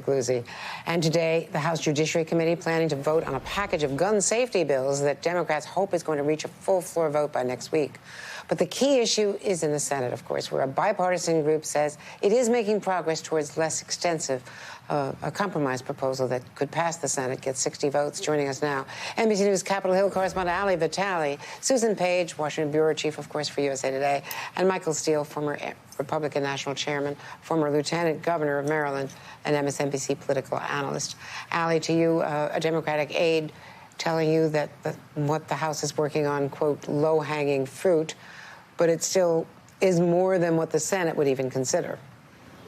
Lucy. And today, the House Judiciary Committee planning to vote on a package of gun safety bills that Democrats hope is going to reach a full floor vote by next week. But the key issue is in the Senate, of course, where a bipartisan group says it is making progress towards less extensive a compromise proposal that could pass the Senate, get 60 votes. Joining us now, NBC News Capitol Hill correspondent Ali Vitale, Susan Page, Washington Bureau Chief, of course, for USA Today, and Michael Steele, former Republican National Chairman, former Lieutenant Governor of Maryland, and MSNBC political analyst. Ali, to you, a Democratic aide telling you that what the House is working on, quote, low-hanging fruit, but it still is more than what the Senate would even consider.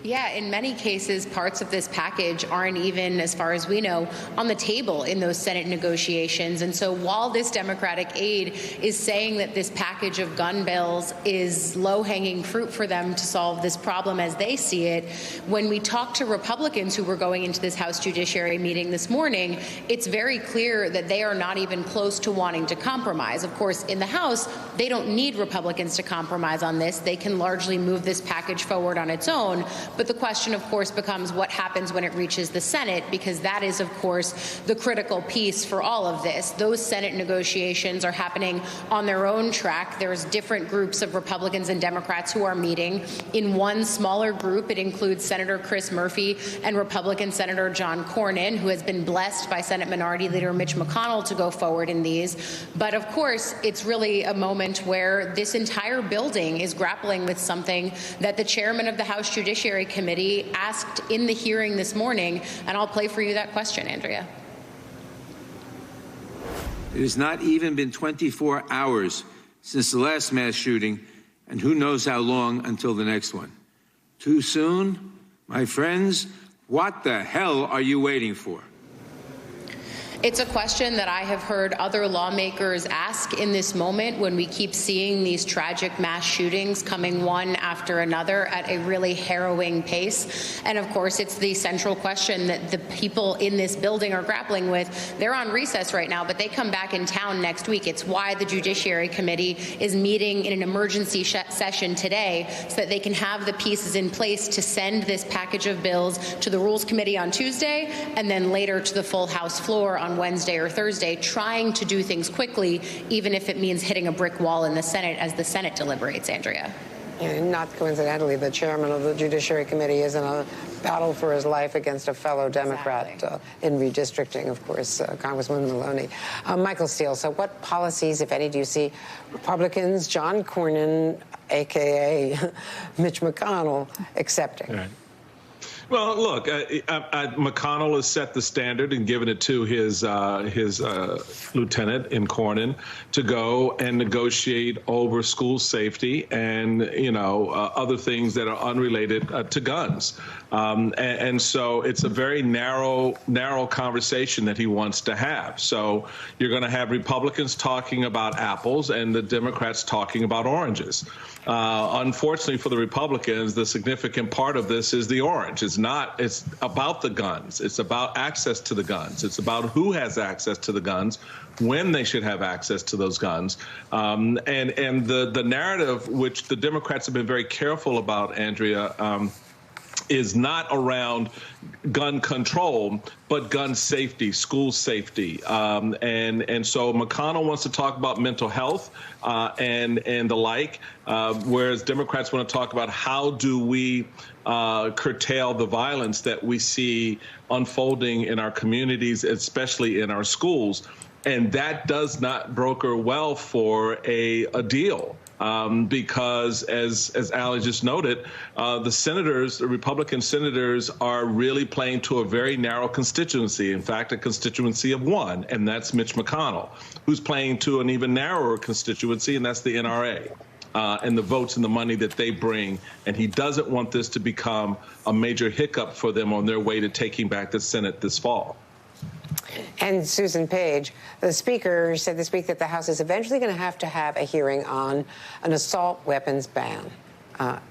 Yeah, in many cases, parts of this package aren't even, as far as we know, on the table in those Senate negotiations. And so while this Democratic aide is saying that this package of gun bills is low-hanging fruit for them to solve this problem as they see it, when we talk to Republicans who were going into this House Judiciary meeting this morning, it's very clear that they are not even close to wanting to compromise. Of course, in the House, they don't need Republicans to compromise on this. They can largely move this package forward on its own. But the question, of course, becomes what happens when it reaches the Senate, because that is, of course, the critical piece for all of this. Those Senate negotiations are happening on their own track. There's different groups of Republicans and Democrats who are meeting. In one smaller group, it includes Senator Chris Murphy and Republican Senator John Cornyn, who has been blessed by Senate Minority Leader Mitch McConnell to go forward in these. But, of course, it's really a moment where this entire building is grappling with something that the chairman of the House Judiciary Committee asked in the hearing this morning, and I'll play for you that question, Andrea. It has not even been 24 hours since the last mass shooting, and who knows how long until the next one. Too soon? My friends, what the hell are you waiting for? It's a question that I have heard other lawmakers ask in this moment when we keep seeing these tragic mass shootings coming one after another at a really harrowing pace. And of course, it's the central question that the people in this building are grappling with. They're on recess right now, but they come back in town next week. It's why the Judiciary Committee is meeting in an emergency session today so that they can have the pieces in place to send this package of bills to the Rules Committee on Tuesday and then later to the full House floor on Wednesday or Thursday, trying to do things quickly, even if it means hitting a brick wall in the Senate as the Senate deliberates, Andrea. And not coincidentally, the chairman of the Judiciary Committee is in a battle for his life against a fellow Democrat in redistricting, of course, Congresswoman Maloney. Michael Steele, so what policies, if any, do you see Republicans, John Cornyn, a.k.a. Mitch McConnell, accepting? Right. Well, look, McConnell has set the standard and given it to his lieutenant in Cornyn to go and negotiate over school safety and, other things that are unrelated to guns. And so it's a very narrow conversation that he wants to have. So you're going to have Republicans talking about apples and the Democrats talking about oranges. Unfortunately for the Republicans, the significant part of this is the orange. It's about the guns. It's about access to the guns. It's about who has access to the guns, when they should have access to those guns. And the narrative, which the Democrats have been very careful about, Andrea, is not around gun control, but gun safety, school safety. And so McConnell wants to talk about mental health and the like, whereas Democrats want to talk about how do we curtail the violence that we see unfolding in our communities, especially in our schools. And that does not broker well for a deal. Because, as Ali just noted, the Republican senators are really playing to a very narrow constituency, in fact, a constituency of one, and that's Mitch McConnell, who's playing to an even narrower constituency, and that's the NRA. And the votes and the money that they bring. And he doesn't want this to become a major hiccup for them on their way to taking back the Senate this fall. And Susan Page, the Speaker said this week that the House is eventually going to have a hearing on an assault weapons ban.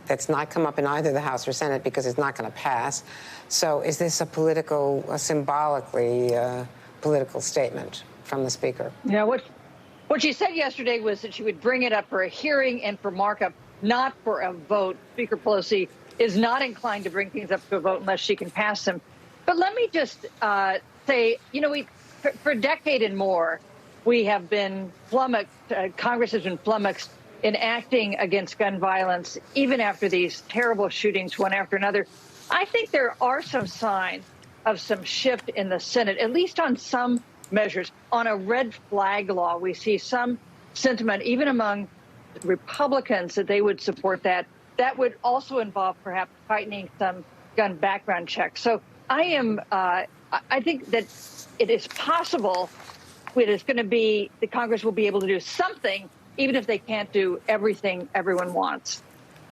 That's not come up in either the House or Senate because it's not going to pass. So is this a symbolically political statement from the Speaker? Yeah, what she said yesterday was that she would bring it up for a hearing and for markup, not for a vote. Speaker Pelosi is not inclined to bring things up to a vote unless she can pass them. But let me just say, you know, for a decade and more, we have been flummoxed, Congress has been flummoxed in acting against gun violence, even after these terrible shootings, one after another. I think there are some signs of some shift in the Senate, at least on some measures. On a red flag law, we see some sentiment, even among Republicans, that they would support that. That would also involve perhaps tightening some gun background checks. So I think that it is possible it is going to be, the Congress will be able to do something, even if they can't do everything everyone wants.